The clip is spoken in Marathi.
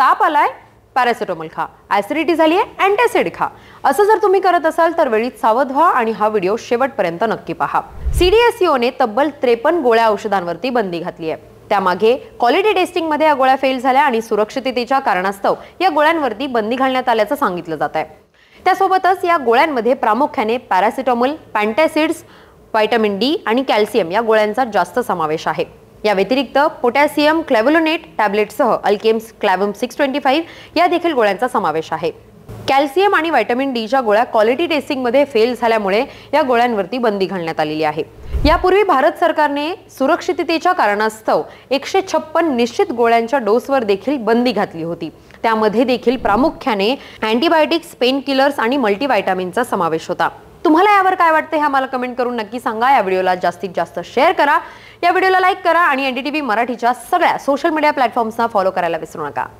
ताप आलाय, पॅरासिटामॉल खा, ऍसिडिटी झाली आहे, अँटासिड खा. असं जर तुम्ही करत असाल तर वेळीच सावध व्हा आणि हा व्हिडिओ शेवटपर्यंत नक्की पहा. CDSCOने तब्बल 53 गोळ्या औषधांवरती बंदी घातली आहे. त्यामागे क्वालिटी टेस्टिंग मध्ये या गोळ्या फेल झाल्या आणि सुरक्षिततेच्या कारणास्तव या गोळ्यांवरती बंदी घालण्यात आल्याचं सांगितलं जात आहे. त्यासोबतच या गोळ्यांमध्ये प्रामुख्याने पॅरासिटामॉल, अँटासिड्स, व्हिटॅमिन डी आणि कॅल्शियम या गोळ्यांचा जास्त समावेश आहे. या व्यतिरिक्त पोटॅशियम क्लॅव्होलिनेट टॅब्लेटसह अल्केम्स क्लॅव्हम 625 या देखील गोळ्यांचा समावेश आहे. कॅल्शियम आणि व्हिटॅमिन डीच्या गोळ्या क्वालिटी टेस्टिंग मध्ये फेल झाल्यामुळे या गोळ्यांवरती बंदी घालण्यात आलेली आहे. यापूर्वी भारत सरकारने सुरक्षिततेच्या कारणास्तव 156 निश्चित गोळ्यांच्या डोसवर देखील बंदी घातली होती. त्यामध्ये देखील प्रामुख्याने अँटीबायोटिक्स, पेन किलर्स आणि मल्टीव्हिटॅमिनचा समावेश होता. तुम्हाला यावर काय वाटते हे आम्हाला कमेंट करून नक्की सांगा. या व्हिडिओला जास्तीत जास्त शेअर करा, या व्हिडिओला लाईक करा आणि NDTV मराठीच्या सगळ्या सोशल मीडिया प्लॅटफॉर्म्सना फॉलो करायला विसरू नका.